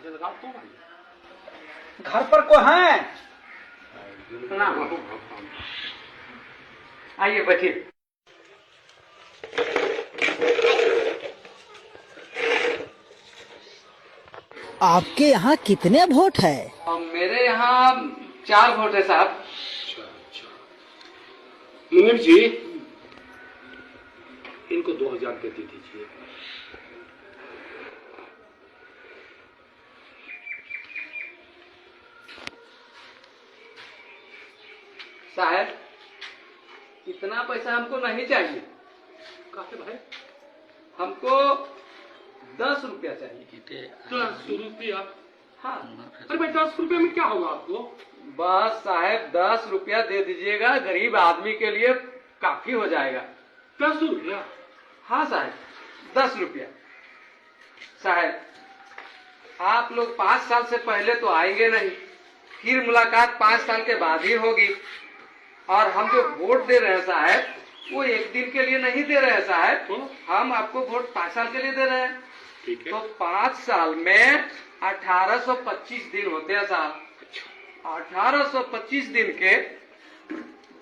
लगाओ तो घर पर को है? आइए बैठिए। आपके यहाँ कितने वोट है? मेरे यहाँ 4 वोट है साहब। अच्छा। मुनीर जी, इनको 2000 दे दीजिए। साहब, इतना पैसा हमको नहीं चाहिए। काहे भाई? हमको 10 रुपया चाहिए। 10 रुपया? हाँ। अरे भाई 10 रुपये में क्या होगा आपको? बस साहब 10 रुपया दे दीजिएगा, गरीब आदमी के लिए काफी हो जाएगा। 10 रुपया? हाँ साहब, 10 रुपया। साहब, आप लोग 5 साल से पहले तो आएंगे नहीं, फिर मुलाकात 5 साल के बाद ही होगी। और हम जो वोट दे रहे हैं साहब, वो 1 दिन के लिए नहीं दे रहे हैं साहब, हम आपको वोट 5 साल के लिए दे रहे हैं। ठीक है। तो 5 साल में 1825 दिन होते हैं साहब। 1825 दिन के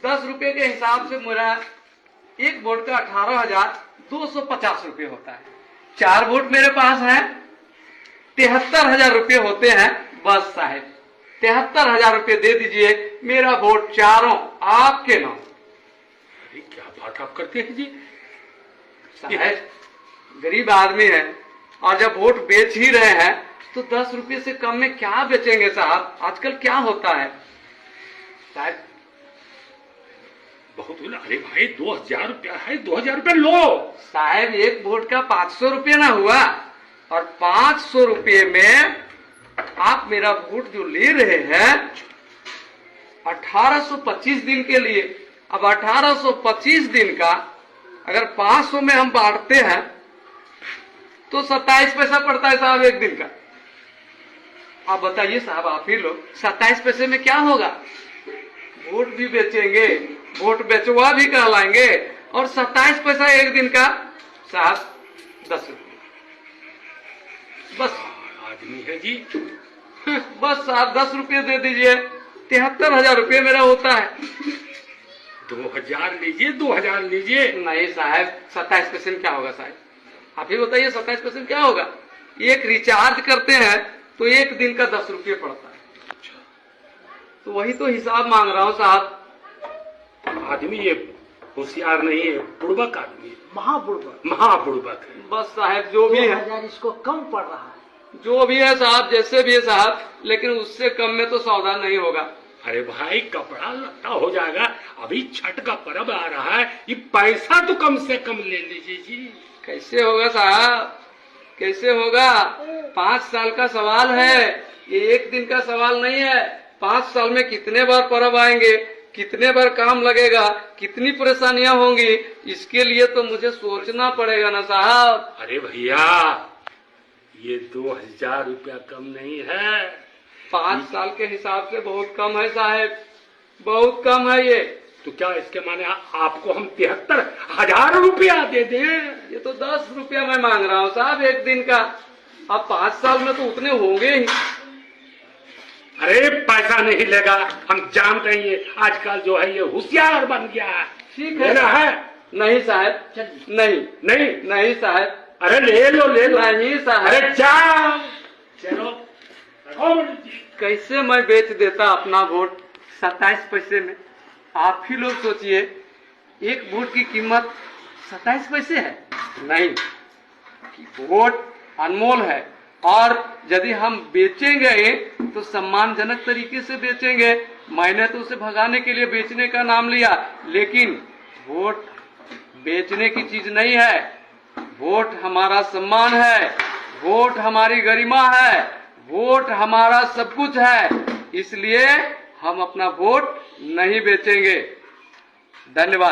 10 रुपए के हिसाब से मेरा एक वोट का 18,250 रुपये होता है। 4 वोट मेरे पास है, 73,000 रुपये होते हैं। बस साहब 73,000 रुपये दे दीजिए, मेरा वोट चारों आपके नाम। अरे क्या बात आप करते हैं जी? साहब गरीब आदमी है, और जब वोट बेच ही रहे हैं तो 10 रुपये से कम में क्या बेचेंगे साहब? आजकल क्या होता है साहब? बहुत हुआ। अरे भाई 2000 रुपया है, 2000 रुपया लो साहब। एक वोट का 500 रुपये ना हुआ, और 500 रुपये में आप मेरा वोट जो ले रहे हैं 1825 दिन के लिए। अब 1825 दिन का अगर 500 में हम बांटते हैं तो 27 पैसा पड़ता है साहब एक दिन का। आप बताइए साहब, आप ही लोग, 27 पैसे में क्या होगा? वोट भी बेचेंगे, वोट बेचवा भी कहलाएंगे, और 27 पैसा एक दिन का साहब 10 रुपये। बस आदमी है जी। बस साहब 10 रुपये दे दीजिए, 73,000 रुपये मेरा होता है। 2000 लीजिए, 2000 लीजिए। नहीं साहब, 27 पैसे में क्या होगा साहब? आप ही बताइए 27 पैसे में क्या होगा? एक रिचार्ज करते हैं तो एक दिन का 10 रुपये पड़ता है। तो वही तो हिसाब मांग रहा हूँ साहब। आदमी ये होशियार नहीं है, बुड़बक आदमी है, महाबुड़बक। महाबुड़बक है। बस साहब जो भी है, 2000 इसको कम पड़ रहा है। जो भी है साहब, जैसे भी है साहब, लेकिन उससे कम में तो सौदा नहीं होगा। अरे भाई कपड़ा लत्ता हो जाएगा, अभी छठ का पर्व आ रहा है, ये पैसा तो कम से कम ले लीजिए जी। कैसे होगा साहब, कैसे होगा? 5 साल का सवाल है, ये एक दिन का सवाल नहीं है। 5 साल में कितने बार पर्व आएंगे, कितने बार काम लगेगा, कितनी परेशानियां होंगी, इसके लिए तो मुझे सोचना पड़ेगा ना साहब। अरे भैया ये 2000 रुपया कम नहीं है। 5 साल के हिसाब से बहुत कम है साहब, बहुत कम है ये। तो क्या इसके माने आपको हम 73,000 रुपया दे दें? ये तो 10 रुपया मैं मांग रहा हूँ साहब एक दिन का। अब 5 साल में तो उतने होंगे ही। अरे पैसा नहीं लेगा, हम जानते हैं ये आजकल जो है ये होशियार बन गया है। ठीक है लेना है? नहीं साहब, नहीं नहीं नहीं साहब, अरे ले लो नहीं साहब। अरे जाओ चलो। कैसे मैं बेच देता अपना वोट 27 पैसे में? आप ही लोग सोचिए, एक वोट की कीमत 27 पैसे है। नहीं, वोट अनमोल है, और यदि हम बेचेंगे तो सम्मानजनक तरीके से बेचेंगे। मैंने तो उसे भगाने के लिए बेचने का नाम लिया, लेकिन वोट बेचने की चीज नहीं है। वोट हमारा सम्मान है, वोट हमारी गरिमा है, वोट हमारा सब कुछ है। इसलिए हम अपना वोट नहीं बेचेंगे। धन्यवाद।